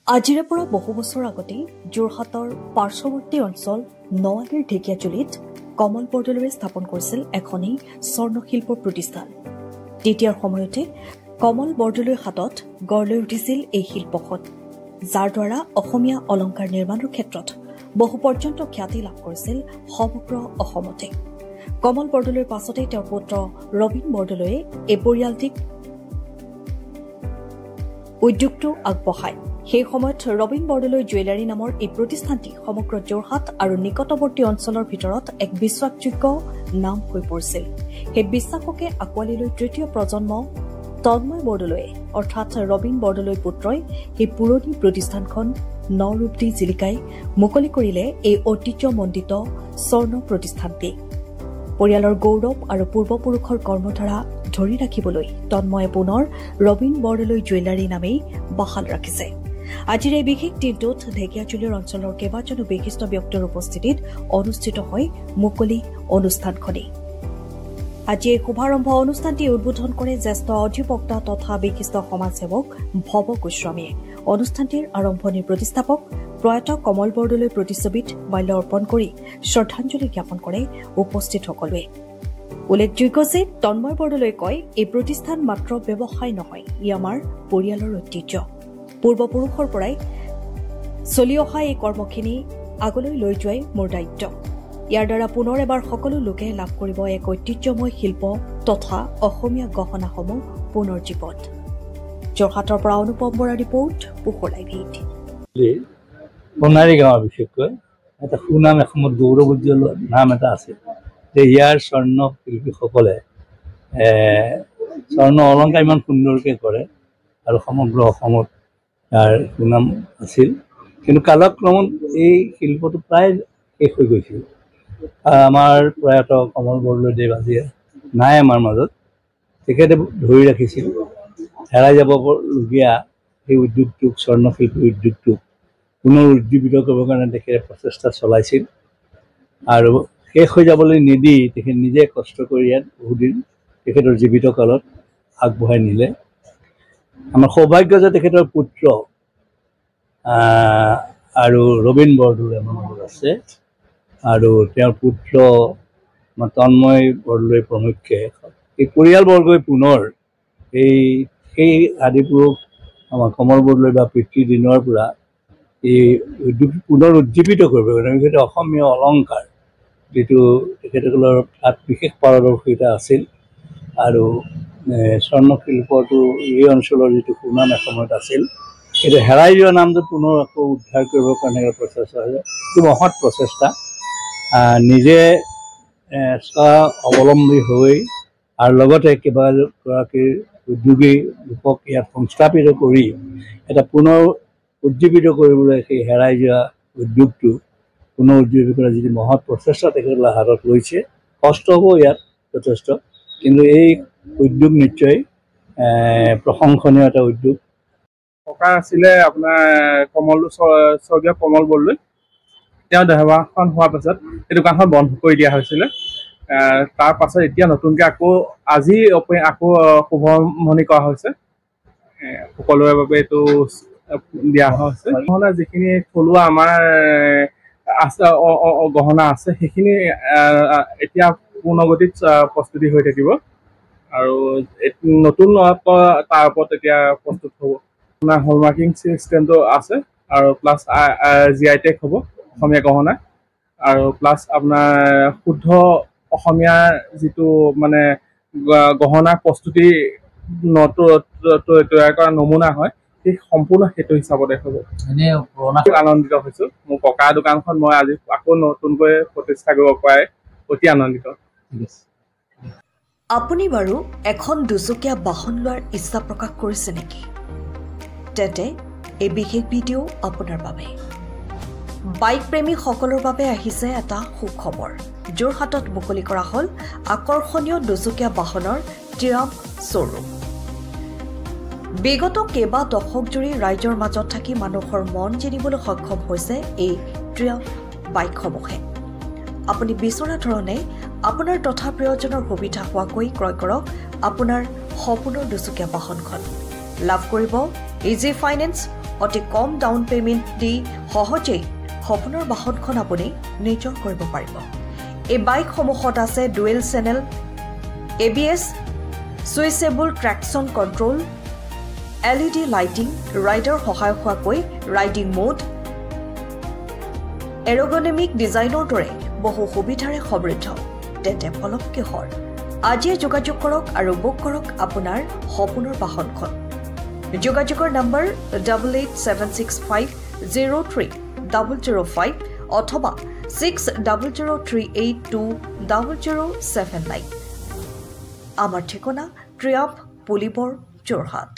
আজিৰে পৰা বহু বছৰ আগতে যোৰহাটৰ পাৰ্শ্বৱৰ্তী অঞ্চল নৱালীৰ ঢেকীয়াজুলিত কমল বৰদলৈয়ে স্থাপন কৰিছিল এখনি স্বৰ্ণশিল্প প্ৰতিষ্ঠান। তেতিয়াৰ সময়তে কমল বৰদলৈৰ হাতত গঢ় লৈ উঠিছিল এই শিল্পখন, যাৰ দ্বাৰা অসমীয়া অলংকাৰ নিৰ্মাণৰ ক্ষেত্ৰত বহু পৰ্যন্ত খ্যাতি লাভ কৰিছিল সমগ্ৰ অসমতে। কমল বৰদলৈৰ পাছতে তেওঁৰ পুত্ৰ ৰবীন বৰদলৈয়ে এই পৰিয়ালটিক উদ্যোগটো আগবঢ়ায়। সেই সময়ত ৰবীন বৰদলৈ জুৱেলাৰী নামৰ এই প্ৰতিষ্ঠানটি সমগ্ৰ যোৰহাট আৰু নিকটৱৰ্তী অঞ্চলৰ ভিতৰত এক বিশ্বাসযোগ্য নাম হৈ পৰিছিল। সেই বিশ্বাসকে আঁকোৱালি লৈ তৃতীয় প্ৰজন্ম তন্ময় বৰদলৈয়ে অৰ্থাৎ ৰবীন বৰদলৈ পুত্ৰই সেই পুৰণি প্ৰতিষ্ঠানখন নৰূপ দি জিলিকাই মুকলি কৰিলে এই ঐতিহ্যমণ্ডিত স্বৰ্ণ প্ৰতিষ্ঠানটি। পৰিয়ালৰ গৌৰৱ আৰু পূৰ্বপুৰুষৰ কৰ্মধাৰা ধৰি ৰাখিবলৈ তন্ময়ে পুনৰ ৰবীন বৰদলৈ জুৱেলাৰী নামেই বাহাল ৰাখিছে। আজিৰ এই বিশেষ দিনটোত ঢেকীয়াজুলিৰ অঞ্চলৰ কেইবাজনো বিশিষ্ট ব্যক্তিৰ উপস্থিতিত অনুষ্ঠিত হয় মুকলি অনুষ্ঠানখনি। আজি এই শুভাৰম্ভ অনুষ্ঠানটি উদ্বোধন কৰে জ্যেষ্ঠ অধিবক্তা তথা বিশিষ্ট সমাজসেৱক ভৱ গোস্বামীয়ে। অনুষ্ঠানটিৰ আৰম্ভণিৰ প্ৰতিষ্ঠাপক প্ৰয়াত কমল বৰদলৈ প্ৰতিচ্ছবিত মাল্য অৰ্পণ কৰি শ্ৰদ্ধাঞ্জলি জ্ঞাপন কৰে উপস্থিত সকলোৱে। উল্লেখযোগ্য যে তন্ময় বৰদলৈ কয়, এই প্ৰতিষ্ঠান মাত্ৰ ব্যৱসায় নহয়, ই আমাৰ পৰিয়ালৰ ঐতিহ্য। পূৰ্বপুৰুষৰ পৰাই চলি অহা এই কৰ্মখিনি আগলৈ লৈ যোৱাই মোৰ দায়িত্ব। ইয়াৰ দ্বাৰা পুনৰ এবাৰ সকলো লোকে লাভ কৰিব এক ঐতিহ্যময় শিল্প তথা অসমীয়া গহনাসমূহ পুনৰ জীৱন। যোৰহাটৰ পৰা অনুপম বৰাৰ ৰিপৰ্ট, পোহৰ লাইভ। সোণাৰী গাঁৱৰ বিশেষকৈ এটা সুনাম এসময়ত গৌৰৱোজ্জ্বল নাম এটা আছে যে ইয়াৰ স্বৰ্ণ শিল্পীসকলে স্বৰ্ণ অলংকাৰ ইমান সুন্দৰকৈ কৰে আৰু সমগ্ৰ অসমত তাৰ সুনাম আছিল। কিন্তু কালক্ৰমত এই শিল্পটো প্ৰায় শেষ হৈ গৈছিল। আমাৰ প্ৰয়াত কমল বৰদলৈদেৱ আজি নাই আমাৰ মাজত। তেখেতে ধৰি ৰাখিছিল হেৰাই যাবলগীয়া এই উদ্যোগটোক, স্বৰ্ণশিল্পী উদ্যোগটোক পুনৰ উজ্জীৱিত কৰিবৰ কাৰণে তেখেতে প্ৰচেষ্টা চলাইছিল আৰু শেষ হৈ যাবলৈ নিদি তেখেত নিজে কষ্ট কৰি ইয়াত বহুদিন তেখেতৰ জীৱিত কালত আগবঢ়াই নিলে। আমাৰ সৌভাগ্য যে তেখেতৰ পুত্ৰ আৰু ৰবীন বৰদলৈ আমাৰ মাজত আছে আৰু তেওঁৰ পুত্ৰ তন্ময় বৰদলৈ প্ৰমুখ্যে এই পৰিয়ালবৰ্গই পুনৰ সেই আদিপুৰুষ আমাৰ কমল বৰদলৈ বা পিতৃৰ দিনৰ পৰা এই উদ্যোগ পুনৰ উজ্জীৱিত কৰিব কাৰণে অসমীয়া অলংকাৰ যিটো তেখেতসকলৰ তাত বিশেষ পাৰদৰ্শিতা আছিল আৰু স্বৰ্ণশিল্পটো এই অঞ্চলৰ যিটো সুনাম এসময়ত আছিল, সেইটো হেৰাই যোৱা নামটো পুনৰ আকৌ উদ্ধাৰ কৰিবৰ কাৰণে প্ৰচেষ্টা হৈছে। এইটো মহৎ প্ৰচেষ্টা। নিজে স্বাৱলম্বী হৈ আৰু লগতে কেইবাগৰাকী উদ্যোগী লোকক ইয়াত সংস্থাপিত কৰি এটা পুনৰ উজ্জীৱিত কৰিবলৈ সেই হেৰাই যোৱা উদ্যোগটো পুনৰ উজ্জীৱিত কৰা যিটো মহৎ প্ৰচেষ্টা তেখেতসকলে হাতত লৈছে। কষ্ট হ'ব ইয়াত যথেষ্ট, কিন্তু এই উদ্যোগ নিশ্চয় প্ৰশংসনীয় এটা উদ্যোগ। ককা আছিলে আপোনাৰ স্বৰ্গীয় কমল বৰদলৈ। তেওঁ দেহাৱসান হোৱাৰ পাছত এই দোকানখন বন্ধ কৰি দিয়া হৈছিলে। তাৰ পাছত এতিয়া নতুনকৈ আজি শুভমণি কৰা হৈছে। সকলোৰে বাবে এইটো দিয়া হৈছে। যিখিনি থলুৱা আমাৰ গহনা আছে সেইখিনি এতিয়া পূৰ্ণগতিত প্ৰস্তুতি হৈ থাকিব আৰু নতুন তাৰ ওপৰত এতিয়া প্ৰস্তুত হ'ব। আপোনাৰ হলমাৰ্কিং চিষ্টেমটো আছে আৰু প্লাছ GI টেগ হ'ব অসমীয়া গহনা আৰু প্লাছ আপোনাৰ শুদ্ধ অসমীয়াৰ যিটো মানে গহনাৰ প্ৰস্তুতি তৈয়াৰ কৰা নমুনা হয়, সেই সম্পূৰ্ণ সেইটো হিচাপতে হ'ব। আনন্দিত হৈছোঁ। মোৰ ককাৰ দোকানখন মই আজি আকৌ নতুনকৈ প্ৰতিষ্ঠা কৰিব পৰাই অতি আনন্দিত। আপুনি বাৰু এখন দুচকীয়া বাহন লোৱাৰ ইচ্ছা প্ৰকাশ কৰিছে নেকি? তেন্তে এই বিশেষ ভিডিঅ' আপোনাৰ বাবে। বাইক প্ৰেমীসকলৰ বাবে আহিছে এটা সুখবৰ। যোৰহাটত মুকলি কৰা হ'ল আকৰ্ষণীয় দুচকীয়া বাহনৰ ট্ৰিয়াম্ফ শ্ব'ৰুম। বিগত কেইবা দশক জুৰি ৰাইজৰ মাজত থাকি মানুহৰ মন জিনিবলৈ সক্ষম হৈছে এই ট্ৰিয়াম্ফ বাইকসমূহে। আপুনি বিচৰা ধৰণে আপোনাৰ তথা প্ৰিয়জনৰ সুবিধা হোৱাকৈ ক্ৰয় কৰক আপোনাৰ সপোনৰ দুচকীয়া বাহনখন। লাভ কৰিব ইজি ফাইনেন্স, অতি কম ডাউন পেমেণ্ট দি সহজেই সপোনৰ বাহনখন আপুনি নিজৰ কৰিব পাৰিব। এই বাইকসমূহত আছে dual channel ABS, switchable traction control, LED lighting, rider সহায়ক হোৱাকৈ ৰাইডিং মোড, এৰগনমিক ডিজাইনৰ দৰে বহু সুবিধাৰে সমৃদ্ধ। তেন্তে ফলক কিহৰ? আজিয়ে যোগাযোগ কৰক আৰু বুক কৰক আপোনাৰ সপোনৰ বাহনখন। যোগাযোগৰ নম্বৰ 8876503005 অথবা 6003820079। আমাৰ ঠিকনা ট্ৰিয়াম্ফ পুলিবৰ যোৰহাট।